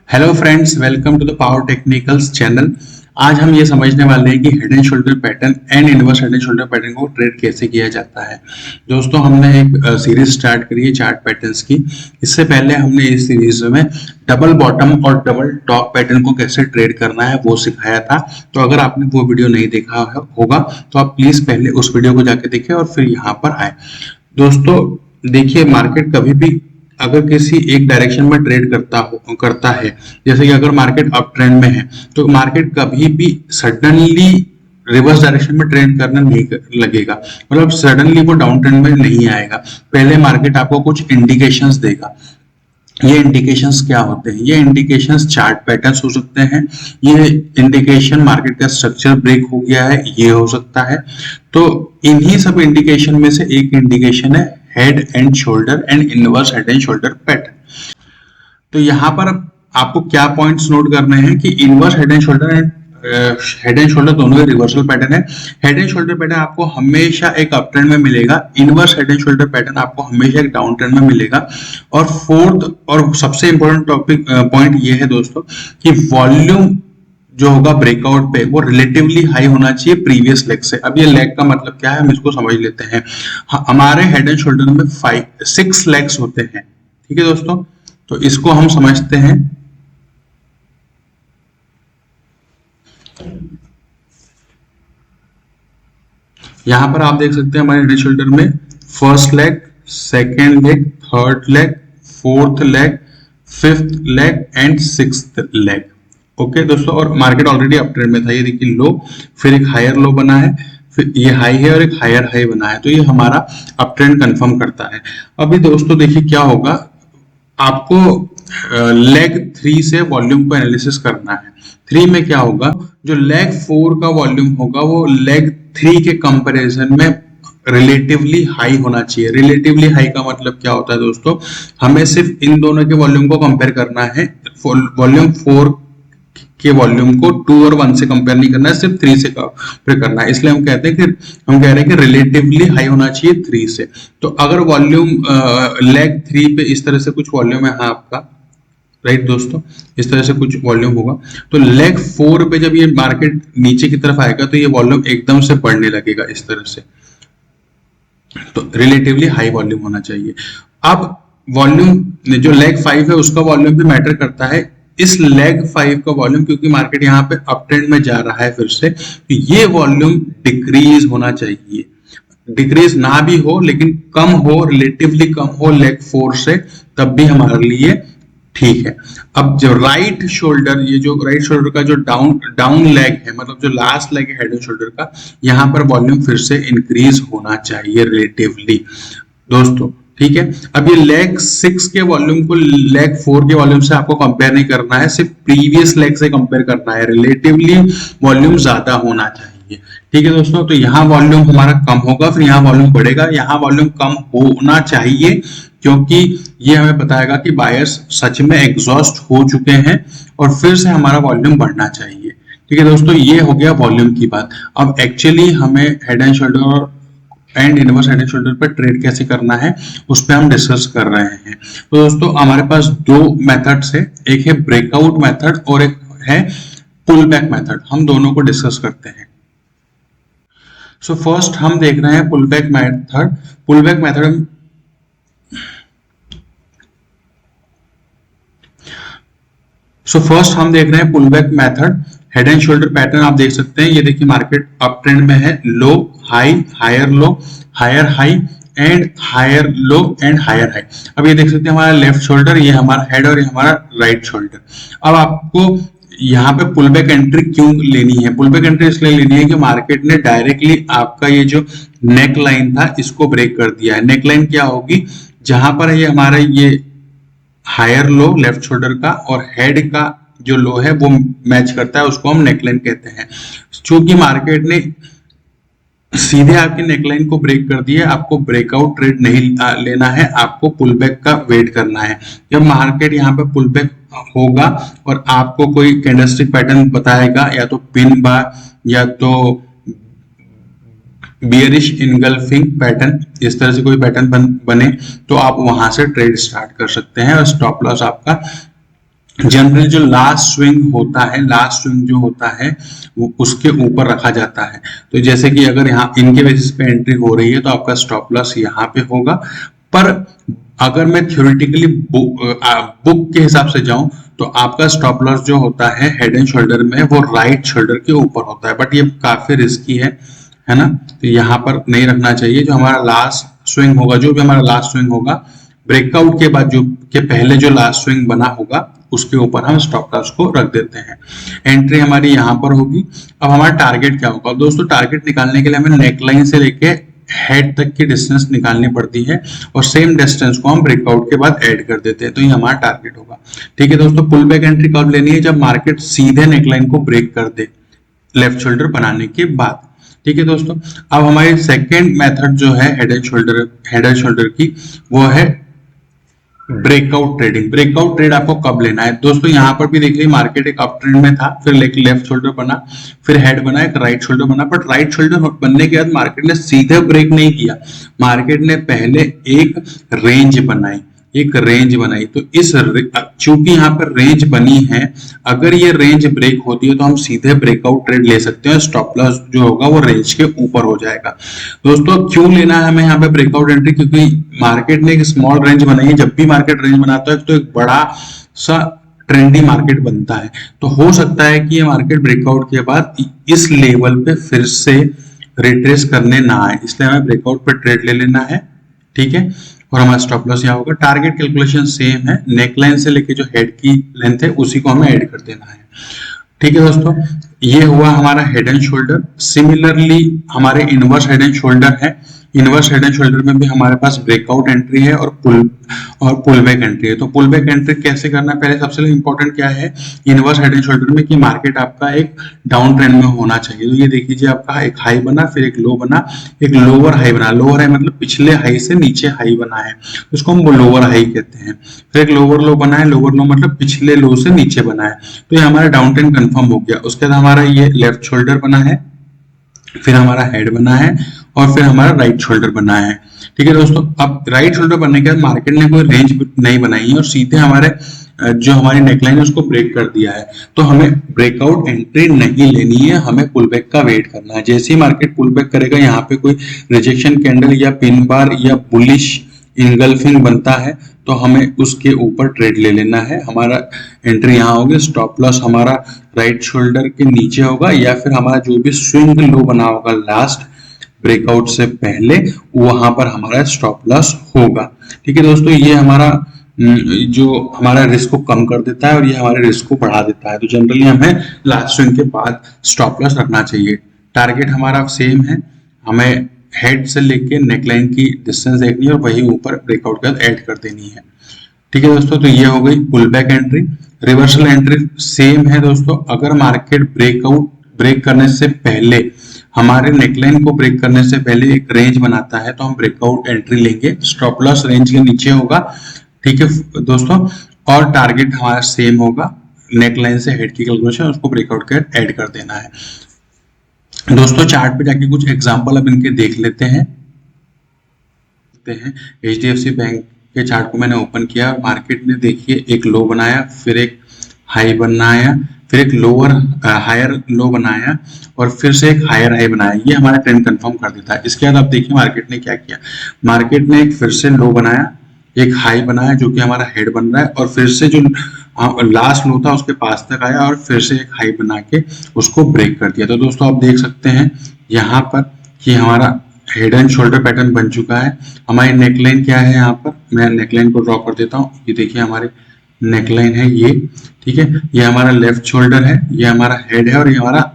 Hello friends, welcome to the Power Technicals channel. आज हम ये समझने वाले हैं कि head and shoulder pattern and inverse head and shoulder pattern को ट्रेड कैसे किया जाता है। दोस्तों, हमने एक सीरीज स्टार्ट करी है चार्ट पैटर्न्स की। इससे पहले हमने इस सीरीज में डबल बॉटम और डबल टॉप पैटर्न को कैसे ट्रेड करना है वो सिखाया था। तो अगर आपने वो वीडियो नहीं देखा होगा तो आप प्लीज पहले उस वीडियो को जाके देखें और फिर यहाँ पर आए। दोस्तों देखिए, मार्केट कभी भी अगर किसी एक डायरेक्शन में ट्रेड करता है, जैसे कि अगर मार्केट अप ट्रेंड में है तो मार्केट कभी भी सडनली रिवर्स डायरेक्शन में ट्रेड करने नहीं लगेगा। मतलब सडनली वो डाउन ट्रेंड में नहीं आएगा। पहले मार्केट आपको कुछ इंडिकेशंस देगा। ये इंडिकेशंस क्या होते हैं? ये इंडिकेशंस चार्ट पैटर्न्स हो सकते हैं। ये इंडिकेशन मार्केट का स्ट्रक्चर ब्रेक हो गया है, ये हो सकता है। तो इन्हीं सब इंडिकेशन में से एक इंडिकेशन है head and shoulder and inverse head and shoulder pattern. तो यहाँ पर आपको क्या पॉइंट्स नोट करने हैं कि इनवर्स हेड एंड शोल्डर दोनों ही रिवर्सल पैटर्न है। हेड एंड शोल्डर पैटर्न आपको हमेशा एक अप ट्रेंड में मिलेगा, inverse head and shoulder pattern आपको हमेशा एक डाउन ट्रेंड में मिलेगा। और फोर्थ और सबसे इंपॉर्टेंट पॉइंट ये है दोस्तों कि वॉल्यूम जो होगा ब्रेकआउट पे वो रिलेटिवली हाई होना चाहिए प्रीवियस लेग से। अब ये लेग का मतलब क्या है, हम इसको समझ लेते हैं। हमारे हेड एंड शोल्डर में 6 लेग्स होते हैं, ठीक है दोस्तों। तो इसको हम समझते हैं। यहां पर आप देख सकते हैं हमारे हेड एंड शोल्डर में first leg, second leg, third leg, fourth leg, fifth leg and sixth leg. Okay दोस्तों, और मार्केट ऑलरेडी अप ट्रेंड में था। ये देखिए लो, फिर एक हायर लो बना है, फिर ये हाई है और एक हायर हाई बना है। तो ये हमारा अप ट्रेंड कंफर्म करता है। अभी दोस्तों देखिए क्या होगा, आपको लेग 3 से वॉल्यूम को एनालिसिस करना है। 3 में क्या होगा, जो लेग 4 का वॉल्यूम होगा वो लेग 3 के कंपैरिजन में रिलेटिवली हाई होना चाहिए। रिलेटिवली हाई का मतलब क्या होता है दोस्तों, हमें सिर्फ इन दोनों के वॉल्यूम को कंपेयर करना है। वॉल्यूम 4 के वॉल्यूम को 2 और 1 से कंपेयर नहीं करना है, सिर्फ 3 से कंपेयर करना है। इसलिए हम कह रहे हैं कि रिलेटिवली हाई होना चाहिए 3 से। तो अगर वॉल्यूम लेग 3 पे इस तरह से कुछ वॉल्यूम है आपका, राइट दोस्तों, इस तरह से कुछ वॉल्यूम होगा, तो लेग 4 पे जब ये मार्केट नीचे की तरफ आएगा तो ये वॉल्यूम एकदम से बढ़ने लगेगा इस तरह से। तो रिलेटिवली हाई वॉल्यूम होना चाहिए। अब वॉल्यूम जो लेग 5 है उसका वॉल्यूम भी मैटर करता है। इस लेग 5 का वॉल्यूम, क्योंकि मार्केट यहाँ पे अप ट्रेंड में जा रहा है फिर से, तो ये वॉल्यूम डिक्रीज होना चाहिए। डिक्रीज ना भी हो लेकिन कम हो, रिलेटिवली कम हो लेग 4 से, तब भी हमारे लिए ठीक है। अब जो राइट शोल्डर, ये जो राइट शोल्डर का जो डाउन लेग है, मतलब जो लास्ट लेग है हेड एंड शोल्डर का, यहाँ पर वॉल्यूम फिर से इंक्रीज होना चाहिए रिलेटिवली दोस्तों, ठीक है। अब ये लेग 6 के वॉल्यूम को लेग 4 के वॉल्यूम से आपको कंपेयर नहीं करना है, सिर्फ प्रीवियस लेग से कंपेयर करना है। रिलेटिवली वॉल्यूम ज्यादा होना चाहिए, ठीक है दोस्तों। तो यहाँ वॉल्यूम हमारा कम होगा, फिर यहाँ वॉल्यूम बढ़ेगा। यहाँ वॉल्यूम कम होना चाहिए क्योंकि ये हमें बताएगा कि बायर्स सच में एग्जॉस्ट हो चुके हैं और फिर से हमारा वॉल्यूम बढ़ना चाहिए, ठीक है दोस्तों। ये हो गया वॉल्यूम की बात। अब एक्चुअली हमें head and shoulder and inverse head and shoulder पर ट्रेड कैसे करना है उस पर हम डिस्कस कर रहे हैं। तो दोस्तों हमारे पास 2 मेथड्स है, एक है ब्रेकआउट मेथड और एक है पुल बैक मेथड। हम दोनों को डिस्कस करते हैं। सो फर्स्ट हम देख रहे हैं pull back method. Pull back method first हम देख रहे हैं pull back method. Head and shoulder pattern आप देख सकते हैं। ये देखिए मार्केट अप ट्रेंड में है, low high, higher low, higher high and higher low and higher high. अब ये देख सकते हैं हमारा लेफ्ट शोल्डर, ये हमारा हेड और ये हमारा राइट शोल्डर। अब आपको यहाँ पे पुल बैक एंट्री क्यों लेनी है? पुल बैक एंट्री इसलिए लेनी है कि मार्केट ने डायरेक्टली आपका ये जो नेक लाइन था इसको ब्रेक कर दिया है। नेक लाइन क्या होगी, जहां पर ये हमारा ये हायर लो लेफ्ट शोल्डर का और हेड का जो लो है वो मैच करता है, उसको हम नेकलाइन कहते हैं। चूंकि मार्केट ने सीधे आपकी नेकलाइन को ब्रेक कर दिया, आपको ब्रेकआउट ट्रेड नहीं लेना है, आपको पुल बैक का वेट करना है। जब मार्केट यहाँ पे पुल बैक होगा और आपको कोई कैंडलस्टिक पैटर्न बताएगा, या तो पिन बार या तो बियरिश इनगल्फिंग पैटर्न, इस तरह से कोई पैटर्न बने तो आप वहां से ट्रेड स्टार्ट कर सकते हैं और स्टॉप लॉस आपका जनरली जो लास्ट स्विंग होता है, लास्ट स्विंग जो होता है वो उसके ऊपर रखा जाता है। तो जैसे कि अगर यहाँ इनके बेसिस पे एंट्री हो रही है तो आपका स्टॉप लॉस यहाँ पे होगा। पर अगर मैं थ्योरेटिकली बुक के हिसाब से जाऊं तो आपका स्टॉप लॉस जो होता है हेड एंड शोल्डर में वो राइट शोल्डर के ऊपर होता है, बट ये काफी रिस्की है ना। तो यहाँ पर नहीं रखना चाहिए। जो हमारा लास्ट स्विंग होगा, जो भी हमारा लास्ट स्विंग होगा ब्रेकआउट के बाद, जो के पहले जो लास्ट स्विंग बना होगा उसके ऊपर हम स्टॉप लॉस को रख देते हैं। एंट्री हमारी यहाँ पर होगी। अब हमारा टारगेट क्या होगा दोस्तों? टारगेट निकालने के लिए हमें नेकलाइन से लेके हेड तक की डिस्टेंस निकालनी पड़ती है और सेम डिस्टेंस को हम ब्रेकआउट के बाद ऐड कर देते हैं, तो ये हमारा टारगेट होगा। ठीक है दोस्तों, पुल बैक एंट्री कब लेनी है? जब मार्केट सीधे नेकलाइन को ब्रेक कर दे लेफ्ट शोल्डर बनाने के बाद। ठीक है दोस्तों, अब हमारी सेकेंड मेथड जो है हेड एंड शोल्डर की, वो है ब्रेकआउट ट्रेडिंग। ब्रेकआउट ट्रेड आपको कब लेना है दोस्तों? यहाँ पर भी देख लीजिए मार्केट एक अप ट्रेंड में था, फिर लेफ्ट शोल्डर बना, फिर हेड बना, एक राइट शोल्डर बना। बट राइट शोल्डर बनने के बाद मार्केट ने सीधे ब्रेक नहीं किया, मार्केट ने पहले एक रेंज बनाई, एक रेंज बनाई। तो चूंकि यहाँ पर रेंज बनी है, अगर ये रेंज ब्रेक होती है तो हम सीधे ब्रेकआउट ट्रेड ले सकते हैं। स्टॉप लॉस जो होगा वो रेंज के ऊपर हो जाएगा। दोस्तों क्यों लेना है हमें यहाँ पे ब्रेकआउट एंट्री? क्योंकि मार्केट ने एक स्मॉल रेंज बनाई है। जब भी मार्केट रेंज बनाता है तो एक बड़ा सा ट्रेंडी मार्केट बनता है, तो हो सकता है कि ये मार्केट ब्रेकआउट के बाद इस लेवल पे फिर से रिट्रेस करने ना आए, इसलिए हमें ब्रेकआउट पे ट्रेड ले लेना है। ठीक है, और हमारा स्टॉप लॉस यहाँ होगा। टारगेट कैलकुलेशन सेम है, नेकलाइन से लेके जो हेड की लेंथ है उसी को हमें ऐड कर देना है। ठीक है दोस्तों, ये हुआ हमारा हेड एंड शोल्डर। सिमिलरली हमारे इनवर्स हेड एंड शोल्डर है। इनवर्स हेड एंड शोल्डर में भी हमारे पास ब्रेकआउट एंट्री है और पुल बैक एंट्री है। तो पुल बैक एंट्री कैसे करना है? पहले सबसे इंपॉर्टेंट क्या है इनवर्स हेड एंड शोल्डर में कि मार्केट आपका एक डाउन ट्रेंड में होना चाहिए। तो ये देख लीजिए आपका एक हाई बना, फिर एक लो बना, एक लोअर हाई बना। लोअर हाई मतलब पिछले हाई से नीचे हाई बना है, उसको हम लोअर हाई कहते हैं। फिर एक लोअर लो बना है, लोअर लो मतलब पिछले लो से नीचे बना है। तो ये हमारा डाउन ट्रेंड कंफर्म हो गया। उसके बाद हमारा ये लेफ्ट शोल्डर बना है, फिर हमारा हेड बना है और फिर हमारा राइट शोल्डर बना है। ठीक है दोस्तों, अब राइट शोल्डर बनने के बाद मार्केट ने कोई रेंज नहीं बनाई है और सीधे हमारे जो हमारी नेकलाइन है उसको ब्रेक कर दिया है। तो हमें ब्रेकआउट एंट्री नहीं लेनी है, हमें पुल बैक का वेट करना है। जैसे ही मार्केट पुल बैक करेगा, यहाँ पे कोई रिजेक्शन कैंडल या पिन बार या बुलिश इनगल्फिंग बनता है तो हमें उसके ऊपर ट्रेड ले लेना है। हमारा एंट्री यहाँ होगी, स्टॉप लॉस हमारा राइट शोल्डर के नीचे होगा या फिर हमारा जो भी स्विंग लो बना होगा लास्ट ब्रेकआउट से पहले, वहां पर हमारा स्टॉप लॉस होगा। ठीक है दोस्तों, ये हमारा जो हमारा रिस्क को कम कर देता है और ये हमारे रिस्क को बढ़ा देता है। तो जनरली हमें लास्ट स्विंग के बाद स्टॉप लॉस रखना चाहिए। टारगेट हमारा सेम है, हमें हेड से लेके नेकलाइन की डिस्टेंस देखनी है और वही ऊपर ब्रेकआउट के बाद ऐड कर देनी है। ठीक है दोस्तों, तो ये हो गई pull back entry. Reversal entry same है दोस्तों। अगर मार्केट ब्रेक करने से पहले, हमारे नेकलाइन को ब्रेक करने से पहले एक रेंज बनाता है तो हम ब्रेकआउट एंट्री लेंगे। स्टॉप लॉस रेंज के नीचे होगा। ठीक है दोस्तों, और टारगेट हमारा सेम होगा। नेकलाइन से हेड की कैलकुलेशन उसको ब्रेकआउट के ऐड कर देना है। दोस्तों चार्ट पे जाके कुछ एग्जांपल अब इनके देख लेते हैं। HDFC बैंक के चार्ट को मैंने ओपन किया, मार्केट ने देखिए एक लो बनाया, फिर एक हाई बनाया, फिर एक लोअर हायर लो बनाया और फिर से एक हायर हाई बनाया। ये हमारा ट्रेंड कंफर्म कर देता है। इसके बाद आप देखिए मार्केट ने क्या किया। मार्केट ने एक फिर से लो बनाया, एक हाई बनाया जो कि हमारा हेड बन रहा है और फिर से जो लास्ट लो था उसके पास तक आया और फिर से एक हाई बना के उसको ब्रेक कर दिया। तो दोस्तों आप देख सकते हैं यहाँ पर कि हमारा हेड एंड शोल्डर पैटर्न बन चुका है। हमारी नेकलाइन क्या है, यहाँ पर मैं नेकलाइन को ड्रॉ कर देता हूँ। ये देखिए हमारे नेकलाइन है ये। ठीक है, ये हमारा लेफ्ट शोल्डर है, ये हमारा हेड है और ये हमारा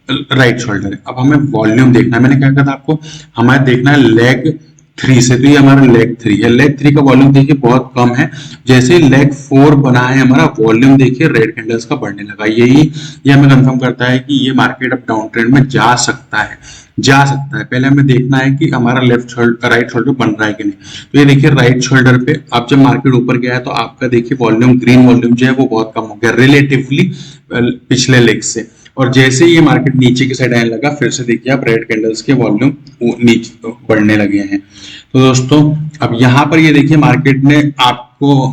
राइट शोल्डर है। अब हमें वॉल्यूम देखना है। मैंने क्या कहा था आपको, हमें देखना है लेग 3 से। तो ये हमारा लेग 3 है। लेग 3 का वॉल्यूम देखिए बहुत कम है। जैसे ही लेग 4 बना है हमारा वॉल्यूम देखिए रेड कैंडल्स का बढ़ने लगा। ये हमें कंफर्म करता है कि ये मार्केट अब डाउन ट्रेंड में जा सकता है। पहले हमें देखना है कि हमारा राइट शोल्डर बन रहा है कि नहीं। तो ये देखिए राइट शोल्डर पे अब जब मार्केट ऊपर गया है तो आपका देखिए वॉल्यूम, ग्रीन वॉल्यूम जो है वो बहुत कम हो गया रिलेटिवली पिछले लेग से। और जैसे ही ये मार्केट नीचे की साइड आने लगा, फिर से देखिए आप रेड कैंडल्स के वॉल्यूम नीचे बढ़ने लगे हैं। तो दोस्तों अब यहाँ पर ये देखिए मार्केट ने आपको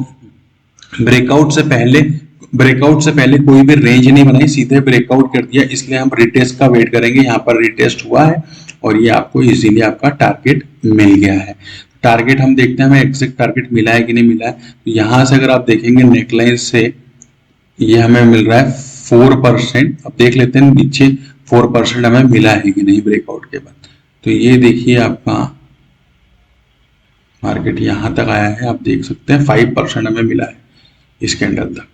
ब्रेकआउट से पहले ब्रेकआउट से पहले कोई भी रेंज नहीं बनाई, सीधे ब्रेकआउट कर दिया, इसलिए हम रिटेस्ट का वेट करेंगे। यहाँ पर रिटेस्ट हुआ है और ये आपको इजीली आपका टारगेट मिल गया है। टारगेट हम देखते हैं हमें एग्जैक्ट टारगेट मिला है कि नहीं मिला है। तो यहाँ से अगर आप देखेंगे नेकलाइन से ये हमें मिल रहा है 4%। अब देख लेते हैं नीचे 4% हमें मिला है कि नहीं ब्रेकआउट के बाद। तो ये देखिए आपका मार्केट यहाँ तक आया है, आप देख सकते हैं 5% हमें मिला है इस कैंडल तक,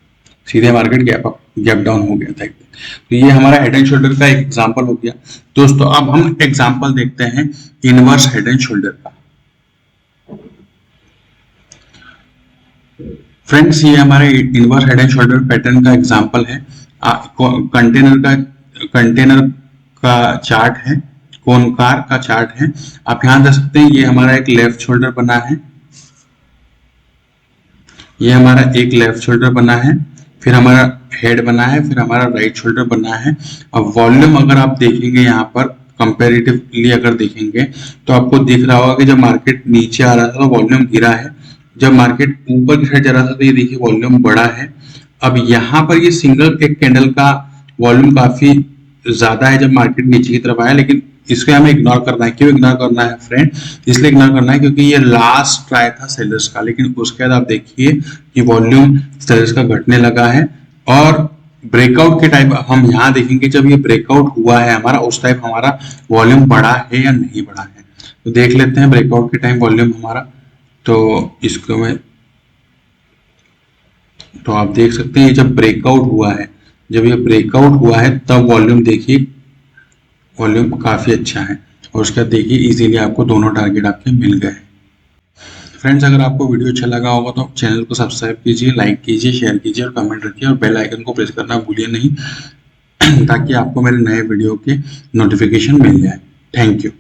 सीधे मार्केट गैप डाउन हो गया था एक दिन। तो ये हमारा हेड एंड शोल्डर का एक एग्जांपल हो गया दोस्तों। अब हम एग्जांपल देखते हैं इनवर्स हेड एंड शोल्डर का। फ्रेंड्स ये हमारे inverse head and shoulder pattern का एग्जांपल है। कंटेनर का चार्ट है, कोनकार का चार्ट है। आप यहां देख सकते हैं ये हमारा एक लेफ्ट शोल्डर बना है, ये हमारा एक लेफ्ट शोल्डर बना है, फिर हमारा हेड बना है, फिर हमारा राइट शोल्डर बना है। अब वॉल्यूम अगर आप देखेंगे यहाँ पर कंपैरेटिवली अगर देखेंगे तो आपको दिख रहा होगा कि जब मार्केट नीचे आ रहा था तो वॉल्यूम गिरा है, जब मार्केट ऊपर की साइड जा रहा था तो ये देखिए वॉल्यूम बढ़ा है। अब यहाँ पर ये सिंगल एक कैंडल का वॉल्यूम काफी ज्यादा है जब मार्केट नीचे की तरफ आया, लेकिन इसको हमें इग्नोर करना है। क्यों इग्नोर करना है फ्रेंड? इसलिए इग्नोर करना है क्योंकि ये लास्ट ट्राई था सेलर्स का, लेकिन उसके बाद आप देखिए कि वॉल्यूम सेलर्स का घटने लगा है। और ब्रेकआउट के टाइम हम यहाँ देखेंगे जब ये ब्रेकआउट हुआ है हमारा, उस टाइम हमारा वॉल्यूम बढ़ा है या नहीं बढ़ा है। तो देख लेते हैं ब्रेकआउट के टाइम वॉल्यूम हमारा। तो इसको मैं तो आप देख सकते हैं जब ब्रेकआउट हुआ है, जब ये ब्रेकआउट हुआ है तब वॉल्यूम देखिए, वॉल्यूम काफी अच्छा है। और उसके बाद देखिए इजीली आपको दोनों टारगेट आपके मिल गए। फ्रेंड्स अगर आपको वीडियो अच्छा लगा होगा तो चैनल को सब्सक्राइब कीजिए, लाइक कीजिए, शेयर कीजिए और कमेंट रखिए और बेल आइकन को प्रेस करना भूलिए नहीं ताकि आपको मेरे नए वीडियो के नोटिफिकेशन मिल जाए। Thank you.